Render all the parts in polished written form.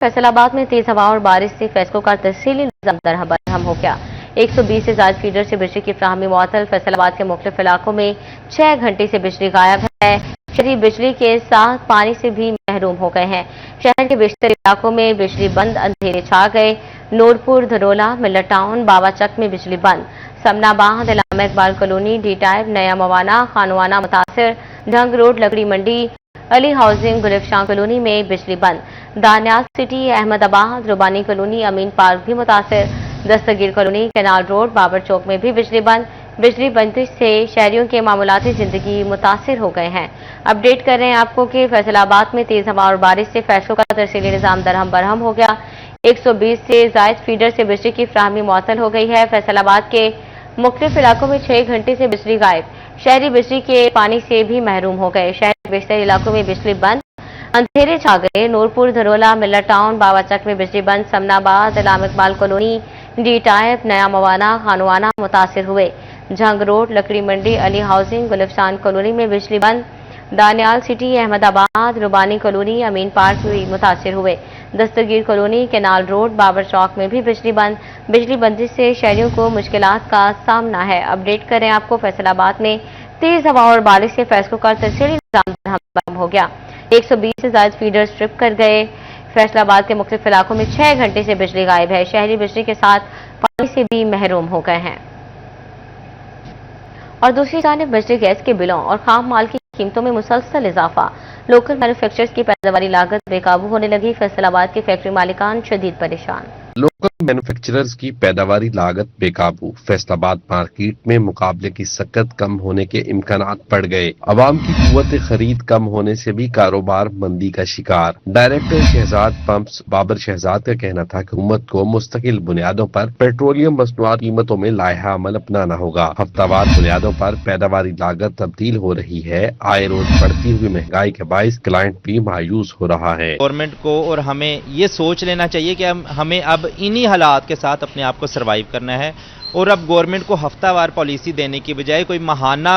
फैसल आबाद में तेज हवा और बारिश से फैसलों का तहसीली निजाम दरहम बरहम हो गया। 120 से ज्यादा फीडर से बिजली की फ्राहमी मुअत्तल। फैसल आबाद के मुख्तलिफ इलाकों में 6 घंटे से बिजली गायब है। शहरी बिजली के साथ पानी से भी महरूम हो गए हैं। शहर के बेशतर इलाकों में बिजली बंद, अंधेरे छा गए। नूरपुर, धरोला, मिल्लत टाउन, बाबाचक में बिजली बंद। Samanabad, Allama Iqbal colony, D type, Naya Mawana, Khanwana मुतासिर। Jhang road, Lakkar Mandi, Ali housing, Gulfishan colony में बिजली बंद। Daniyal city, Ahmedabad, Rubani colony, Amin park भी मुतासिर। Dastagir colony, canal road, Babar Chowk में भी बिजली बंद। बिजली बंदिश से शहरियों के मामूलाती जिंदगी मुतासिर हो गए हैं। अपडेट कर रहे हैं आपको कि फैसलाबाद में तेज हवा और बारिश से फैसलों का तरसीली निजाम दरहम बरहम हो गया। 120 से जायद फीडर से बिजली की फ्राहमी मुअत्तल हो गई है। फैसलाबाद के मुख्तलिफ इलाकों में 6 घंटे से बिजली गायब। शहरी बिजली के पानी से भी महरूम हो गए। शहर के बेशतर इलाकों में बिजली बंद, अंधेरे छा गए। नूरपुर, धरोला, मिल्लत टाउन, बाबाचक में बिजली बंद। Samanabad, Allama Iqbal colony, D type, Naya Mawana, Khanwana मुतासिर हुए। Jhang road, Lakkar Mandi, Ali housing, Gulfishan colony में बिजली बंद। Daniyal city, Ahmedabad, Rubani colony, Amin park भी मुतासिर हुए। Dastagir colony, canal road, Babar Chowk में भी बिजली बंद। बिजली बंदिश से शहरियों को मुश्किलात का सामना है। अपडेट करें आपको फैसलाबाद में तेज हवा और बारिश से फैसलों का तरसीली निजाम बरहम हो गया। 120 से ज्यादा फीडर स्ट्रिप कर गए। फैसलाबाद के मुख्तलिफ इलाकों में 6 घंटे से बिजली गायब है। शहरी बिजली के साथ पानी से भी महरूम हो गए हैं। और दूसरी जानिब बिजली गैस के बिलों और खाम माल की कीमतों में मुसलसल इजाफा। लोकल मैन्युफैक्चरर्स की पैदावारी लागत बेकाबू होने लगी। फैसलाबाद के फैक्ट्री मालिकान शदीद परेशान। लोकल मैन्युफैक्चरर्स की पैदावारी लागत बेकाबू। फैसलाबाद मार्केट में मुकाबले की सकत कम होने के इम्कानात बढ़ गए। अवाम की कुव्वत खरीद कम होने से भी कारोबार मंदी का शिकार। डायरेक्टर शहजाद पंप्स बाबर शहजाद का कहना था कि हुकूमत को मुस्तकिल बुनियादों पर पेट्रोलियम मसनूआत कीमतों में लाइहा अमल अपनाना होगा। हफ्तावार बुनियादों पर पैदावारी लागत तब्दील हो रही है। आए रोज बढ़ती हुई महंगाई के बाइस क्लाइंट भी मायूस हो रहा है। गवर्नमेंट को और हमें ये सोच लेना चाहिए कि हमें अब इन्हीं हालात के साथ अपने आप को सरवाइव करना है। और अब गवर्नमेंट को हफ्तावार पॉलिसी देने की बजाय कोई माहाना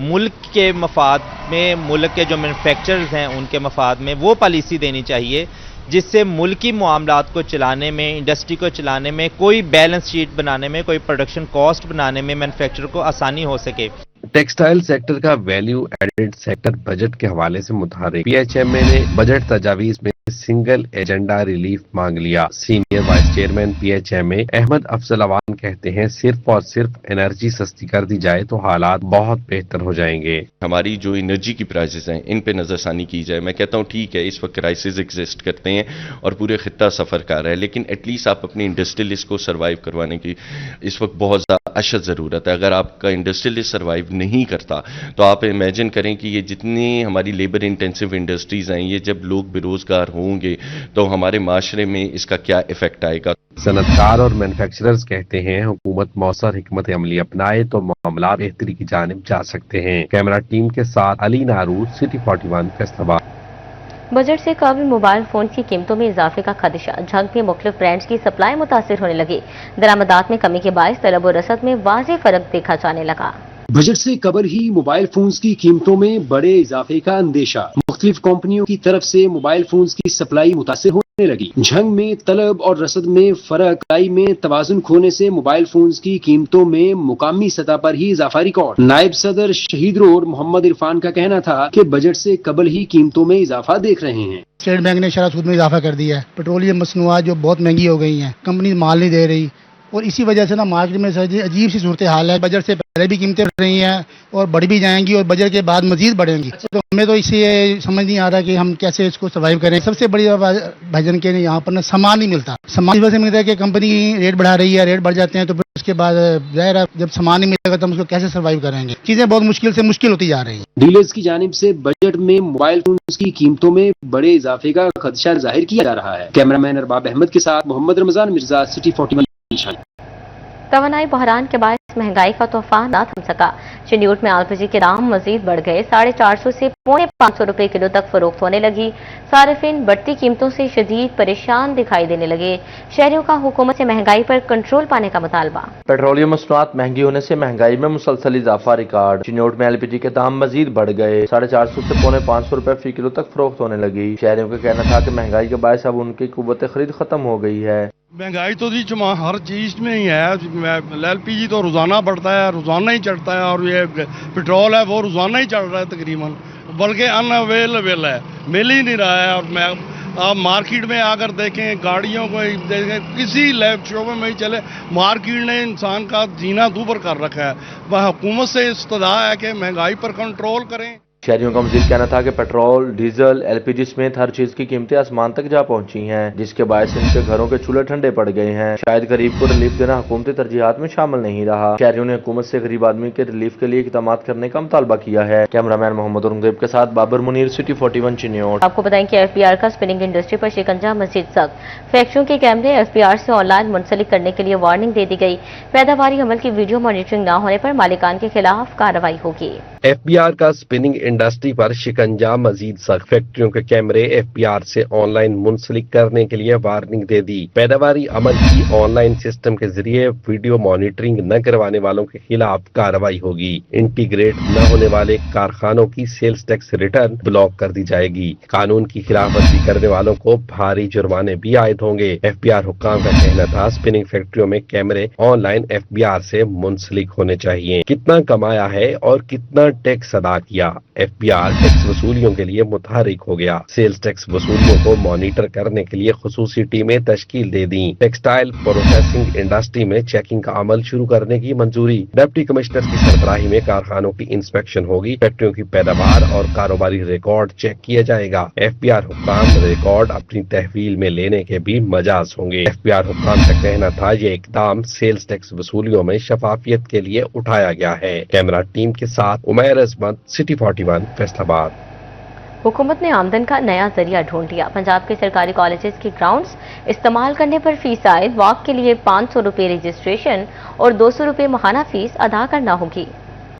मुल्क के मफाद में, मुल्क के जो मैन्युफैक्चरर्स हैं उनके मफाद में वो पॉलिसी देनी चाहिए जिससे मुल्की मामलात को चलाने में, इंडस्ट्री को चलाने में, कोई बैलेंस शीट बनाने में, कोई प्रोडक्शन कॉस्ट बनाने में मैन्युफैक्चरर को आसानी हो सके। टेक्सटाइल सेक्टर का वैल्यू एडेड सेक्टर बजट के हवाले से मुतारिक। पीएचएमए ने बजट तजावीज में सिंगल एजेंडा रिलीफ मांग लिया। Senior vice chairman PHMA Ahmad Afzal Awan कहते हैं सिर्फ और सिर्फ एनर्जी सस्ती कर दी जाए तो हालात बहुत बेहतर हो जाएंगे। हमारी जो एनर्जी की प्राइसेस हैं इन पे नजरसानी की जाए। मैं कहता हूँ ठीक है, इस वक्त क्राइसिस एग्जिस्ट करते हैं और पूरे खित्ता सफर कर रहा है, लेकिन एटलीस्ट आप अपने इंडस्ट्रियलिस्ट को सर्वाइव करवाने की इस वक्त बहुत ज्यादा अशद जरूरत है। अगर आपका इंडस्ट्रियलिस्ट सर्वाइव नहीं करता तो आप इमेजिन करें कि ये जितनी हमारी लेबर इंटेंसिव इंडस्ट्रीज हैं, ये जब लोग बेरोजगार होंगे तो हमारे माशरे में इसका क्या इफेक्ट आएगा। सनतकार और मैन्युफैक्चरर्स कहते हैं हुकूमत मौसर हिकमत अमली अपनाए तो मामला बेहतरी की जानिब जा सकते हैं। कैमरा टीम के साथ अली नारूर, सिटी 41 फैसलाबाद। बजट से कबल मोबाइल फोन की कीमतों में इजाफे का खदशा। झंग में मुख्तलिफ ब्रांड्स की सप्लाई मुतासिर होने लगी। दरामदात में कमी के बायस तलब और रसद में वाज़ेह फर्क देखा जाने लगा। बजट से कबल ही मोबाइल फोन्स की कीमतों में बड़े इजाफे का अंदेशा। मुख्तलिफ कंपनियों की तरफ से मोबाइल फोन्स की सप्लाई मुतासिर होने लगी। झंग में तलब और रसद में फर्क, सप्लाई में तवाजुन खोने से मोबाइल फोन्स की कीमतों में मुकामी सतह पर ही इजाफा रिकॉर्ड। नायब सदर शहीद रोड मोहम्मद इरफान का कहना था कि बजट से कबल ही कीमतों में इजाफा देख रहे हैं। स्टेट बैंक ने शरह सूद में इजाफा कर दिया है। पेट्रोलियम मसनूआत जो बहुत महंगी हो गई हैं, कंपनी माल नहीं दे रही और इसी वजह से ना मार्केट में अजीब सी सूरत हाल है। बजट से पहले भी कीमतें बढ़ रही हैं और बढ़ भी जाएंगी और बजट के बाद मजीद बढ़ेंगी। तो हमें तो इससे समझ नहीं आ रहा कि हम कैसे इसको सर्वाइव करें। सबसे बड़ी भाईजान के यहाँ पर ना सामान नहीं मिलता। सामान इस वजह से मिलता है कि कंपनी रेट बढ़ा रही है, रेट बढ़ जाते हैं तो फिर उसके बाद जाहिर है जब सामान नहीं मिलेगा तो हम उसको कैसे सर्वाइव करेंगे। चीजें बहुत मुश्किल होती जा रही हैं। डीलर्स की जानिब से बजट में मोबाइल फोन की कीमतों में बड़े इजाफे का खदशा जाहिर किया जा रहा है। कैमरामैन अरबाब अहमद के साथ मोहम्मद रमजान मिर्जा, सिटी 41। तवानाई बहरान के बाद महंगाई का तूफान न थम सका। चिन्यूट में एलपीजी के दाम मजीद बढ़ गए। 450 से 550 रुपए किलो तक फरोख्त होने लगी। सारिफिन बढ़ती कीमतों से शदीद परेशान दिखाई देने लगे। शहरियों का हुकूमत से महंगाई पर कंट्रोल पाने का मुतालबा। पेट्रोलियम मसनूआत महंगी होने से महंगाई में मुसलसल इजाफा रिकॉर्ड। चिन्नौट में एलपीजी के दाम मजीद बढ़ गए। 450 से 550 रुपए फी किलो तक फरोख्त होने लगी। शहरियों का कहना था कि महंगाई के बायस अब उनकी कुव्वत खरीद खत्म हो गई है। महंगाई तो जी हर चीज में ही है। एलपीजी तो रोजाना बढ़ता है, रोजाना ही चढ़ता है, और ये पेट्रोल है वो रोजाना ही चढ़ रहा है तकरीबन, बल्कि अनअवेलेबल है, मिल ही नहीं रहा है। और आप मार्केट में आकर देखें, गाड़ियों को देखें, किसी शोबे में ही चले, मार्केट ने इंसान का जीना दूभर कर रखा है। वह हुकूमत से इस्तदा है कि महंगाई पर कंट्रोल करें। शहरियों का मजीद कहना था कि पेट्रोल, डीजल, एलपीजी समेत हर चीज की कीमतें आसमान तक जा पहुंची हैं, जिसके बायस इनके घरों के चूल्हे ठंडे पड़ गए हैं। शायद गरीब को रिलीफ देना हुकूमती तरजीहात में शामिल नहीं रहा। शहरियों ने हुकूमत से गरीब आदमी के रिलीफ के लिए इक़दाम करने का मुतालबा किया है। कैमरामैन मोहम्मद औरंगजेब के साथ बाबर मुनीर, सिटी 41 चिन्नौट। आपको बताएं कि एफबीआर का स्पिनिंग इंडस्ट्री पर शिकंजा मजीद सख्त। फैक्ट्रियों के कैमरे एफबीआर से ऑनलाइन मुंसलिक करने के लिए वार्निंग दे दी गई। पैदावारी अमल की वीडियो मॉनिटरिंग न होने पर मालिकान के खिलाफ कार्रवाई होगी। एफबीआर का स्पिनिंग इंडस्ट्री पर शिकंजा मजीद सख्त। फैक्ट्रियों के कैमरे एफबीआर से ऑनलाइन मुंसलिक करने के लिए वार्निंग दे दी। पैदावारी अमल की ऑनलाइन सिस्टम के जरिए वीडियो मॉनिटरिंग न करवाने वालों के खिलाफ कार्रवाई होगी। इंटीग्रेट न होने वाले कारखानों की सेल्स टैक्स रिटर्न ब्लॉक कर दी जाएगी। कानून की खिलाफवर्जी करने वालों को भारी जुर्माने भी आयद होंगे। एफबीआर हुक्काम का कहना था स्पिनिंग फैक्ट्रियों में कैमरे ऑनलाइन एफबीआर से मुंसलिक होने चाहिए। कितना कमाया है और कितना टैक्स अदा किया, एफबीआर टैक्स वसूलियों के लिए मुतहरिक हो गया। सेल्स टैक्स वसूलियों को मॉनिटर करने के लिए खुसूसी टीमें तश्कील दे दी। टेक्सटाइल प्रोसेसिंग इंडस्ट्री में चेकिंग का अमल शुरू करने की मंजूरी। डिप्टी कमिश्नर की सरबराही में कारखानों की इंस्पेक्शन होगी। फैक्ट्रियों की पैदावार और कारोबारी रिकॉर्ड चेक किया जाएगा। एफबीआर हुक्काम रिकॉर्ड अपनी तहवील में लेने के भी मजाज होंगे। एफबीआर हुक्काम का कहना था ये इकदाम सेल्स टैक्स वसूलियों में शफाफियत के लिए उठाया गया है। कैमरा टीम के साथ उमैर अजमत, सिटी 41 फैसलाबाद। हुकूमत ने आमदन का नया जरिया ढूंढ लिया। पंजाब के सरकारी कॉलेजेस के ग्राउंड्स इस्तेमाल करने पर फीस आयद। वॉक के लिए 500 रुपये रजिस्ट्रेशन और 200 रुपये माहाना फीस अदा करना होगी।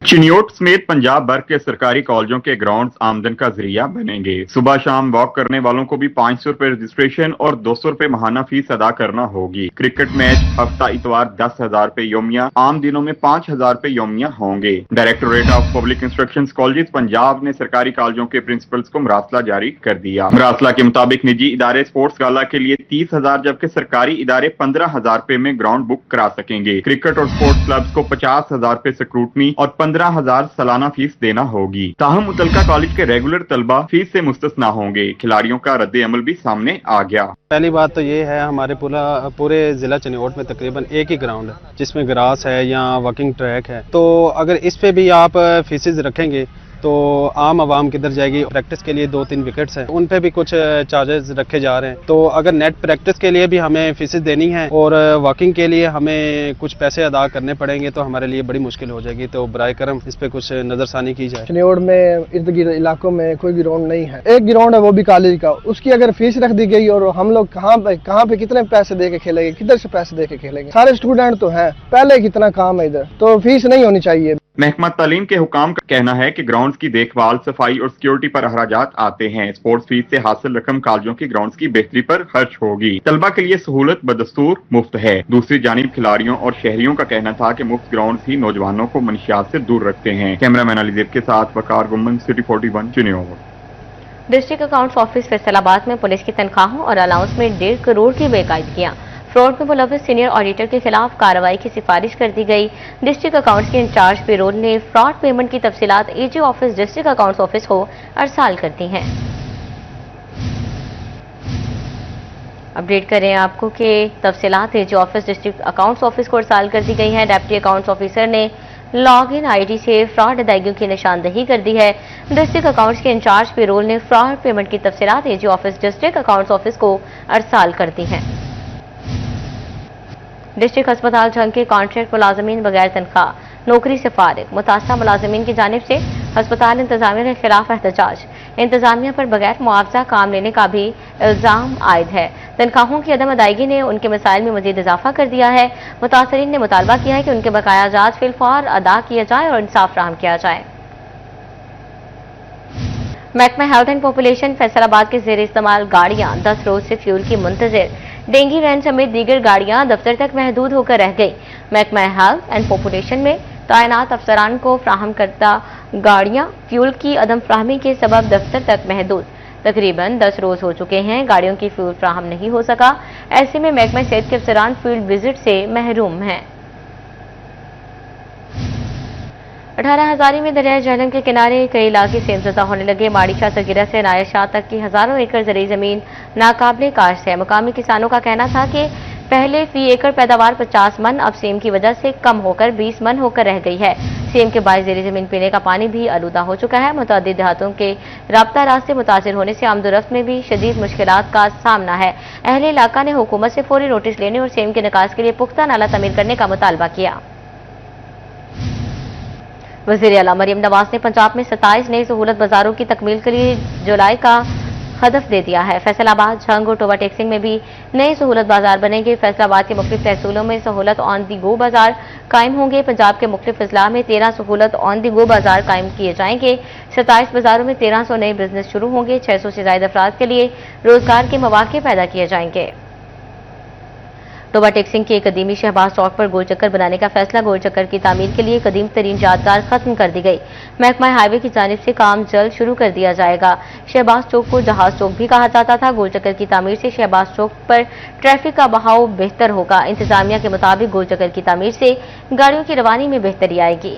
चिन्नौट समेत पंजाब भर के सरकारी कॉलेजों के ग्राउंड्स आमदन का जरिया बनेंगे। सुबह शाम वॉक करने वालों को भी 500 रुपए रजिस्ट्रेशन और 200 रुपए माहाना फीस अदा करना होगी। क्रिकेट मैच हफ्ता इतवार 10,000 रुपए योमिया, आम दिनों में 5,000 रुपए योमिया होंगे। Directorate of public instruction college Punjab ने सरकारी कॉलेजों के प्रिंसिपल्स को मरासला जारी कर दिया। मरासला के मुताबिक निजी इदारे स्पोर्ट्स गाला के लिए 30,000 जबकि सरकारी इदारे 15,000 रुपए में ग्राउंड बुक करा सकेंगे। क्रिकेट और स्पोर्ट्स क्लब्स को 50,000 रुपए स्क्रूटनी और 15,000 सालाना फीस देना होगी। ताहम मुतलका कॉलेज के रेगुलर तलबा फीस से मुस्तस्ना होंगे। खिलाड़ियों का रद्द अमल भी सामने आ गया। पहली बात तो ये है, हमारे पूरे जिला चिन्नौट में तकरीबन एक ही ग्राउंड है जिसमें ग्रास है या वॉकिंग ट्रैक है। तो अगर इस पे भी आप फीसेज रखेंगे तो आम आवाम किधर जाएगी। प्रैक्टिस के लिए 2-3 विकेट्स हैं, उन पे भी कुछ चार्जेस रखे जा रहे हैं। तो अगर नेट प्रैक्टिस के लिए भी हमें फीसेस देनी है और वॉकिंग के लिए हमें कुछ पैसे अदा करने पड़ेंगे तो हमारे लिए बड़ी मुश्किल हो जाएगी। तो बराए करम इस पे कुछ नजरसानी की जाए। चिन्नौट में इर्द गिर्द इलाकों में कोई ग्राउंड नहीं है। एक ग्राउंड है वो भी कॉलेज का, उसकी अगर फीस रख दी गई और हम लोग कहाँ पे कितने पैसे दे के खेलेंगे, किधर से पैसे दे के खेलेंगे। सारे स्टूडेंट तो हैं, पहले कितना काम है इधर, तो फीस नहीं होनी चाहिए। महकमा तालीम के हुकाम का कहना है कि ग्राउंड्स की देखभाल, सफाई और सिक्योरिटी पर अखराजात आते हैं। स्पोर्ट्स फीस से हासिल रकम कॉलेजों की ग्राउंड्स की बेहतरी पर खर्च होगी। तलबा के लिए सहूलत बदस्तूर मुफ्त है। दूसरी जानिब खिलाड़ियों और शहरियों का कहना था कि मुफ्त ग्राउंड्स ही नौजवानों को मनशियात से दूर रखते हैं। कैमरामैन अलीजेब के साथ Waqar Gumman, city 41 Chiniot. District accounts office Faisalabad में पुलिस की तनख्वाहों और अलाउंस में 1.5 करोड़ की बेकायदगियां। फ्रॉड में मुलव्वस सीनियर ऑडिटर के खिलाफ कार्रवाई की सिफारिश कर दी गई। डिस्ट्रिक्ट अकाउंट्स के इंचार्ज पेरोल ने फ्रॉड पेमेंट की तफसीलात AG office district accounts office को अरसाल कर दी हैं। अपडेट करें आपको कि तफसीलात AG office district accounts office को अरसाल कर दी गई हैं। डेप्टी अकाउंट्स ऑफिसर ने लॉग इन आईडी से फ्रॉड अदायगियों की निशानदही कर दी है। डिस्ट्रिक्ट अकाउंट्स के इंचार्ज पेरोल ने फ्रॉड पेमेंट की तफसीलात AG office district accounts office को अरसाल कर दी हैं। डिस्ट्रिक्ट अस्पताल झंग के कॉन्ट्रैक्ट मुलाजमीन बगैर तनख्वाह नौकरी से फारिग। मुतासरा मुलाजमीन की जानिब से अस्पताल इंतजामिया के खिलाफ एहतजाज। इंतजामिया पर बगैर मुआवजा काम लेने का भी इल्जाम आयद है। तनख्वाहों की अदम अदायगी ने उनके मसाइल में मजीद इजाफा कर दिया है। मुतासरीन ने मुतालबा किया है कि उनके बकाया जात फिलफौर अदा किया जाए और इंसाफ फराहम किया जाए। महकमा हेल्थ एंड पॉपुलेशन फैसलाबाद के जेर इस्तेमाल गाड़ियां 10 रोज से फ्यूल की मुंतजिर। डेंगी वैन समेत दीगर गाड़ियां दफ्तर तक महदूद होकर रह गई। महकमा हेल्थ एंड पॉपुलेशन में तैनात अफसरान को फ्राहम करता गाड़ियां फ्यूल की अदम फ्राहमी के सबब दफ्तर तक महदूद। तकरीबन 10 रोज हो चुके हैं, गाड़ियों की फ्यूल फ्राहम नहीं हो सका। ऐसे में महकमा सेहत के अफसरान फील्ड विजिट से महरूम हैं। 18 हजारी में दरिया झेलम के किनारे कई इलाके सेमज़दा होने लगे। माड़ीशाह सगीरा से नायर शाह तक की हजारों एकड़ ज़रूरी जमीन नाकाबिले काश्त है। मुकामी किसानों का कहना था कि पहले फी एकड़ पैदावार 50 मन अब सेम की वजह से कम होकर 20 मन होकर रह गई है। सेम के बायस ज़रूरी जमीन पीने का पानी भी आलूदा हो चुका है। मुतअद्दिद देहातों के राब्ता रास्ते मुतासिर होने से आमदोरफ्त में भी शदीद मुश्किलात का सामना है। अहले इलाका ने हुकूमत से फौरी नोटिस लेने और सेम के निकास के लिए पुख्ता नाला तमीर करने का मुतालबा किया। वज़ीर आला मरियम नवाज ने पंजाब में 27 नए सहूलत बाजारों की तकमील के लिए जुलाई का हदफ दे दिया है। फैसलाबाद, झंग और टोबा टेक्सिंग में भी नए सहूलत बाजार बनेंगे। फैसलाबाद के मुख्तलिफ तहसीलों में सहूलत ऑन दी गो बाजार कायम होंगे। पंजाब के मुख्तलिफ अजला में 13 सहूलत ऑन दी गो बाजार कायम किए जाएंगे। 27 बाजारों में 1300 नए बिजनेस शुरू होंगे। 600 से ज्यादा अफराद के लिए रोजगार के मौके पैदा किए जाएंगे। टोबा टेक्सिंग के कदीमी शहबाज चौक पर गोल चक्कर बनाने का फैसला। गोल चक्कर की तामीर के लिए कदीम तरीन यादगार खत्म कर दी गई। महकमा हाईवे की जानिब से काम जल्द शुरू कर दिया जाएगा। शहबाज चौक को जहाज चौक भी कहा जाता था। गोल चक्कर की तामीर से शहबाज चौक पर ट्रैफिक का बहाव बेहतर होगा। इंतजामिया के मुताबिक गोल चक्कर की तामीर से गाड़ियों की रवानी में बेहतरी आएगी।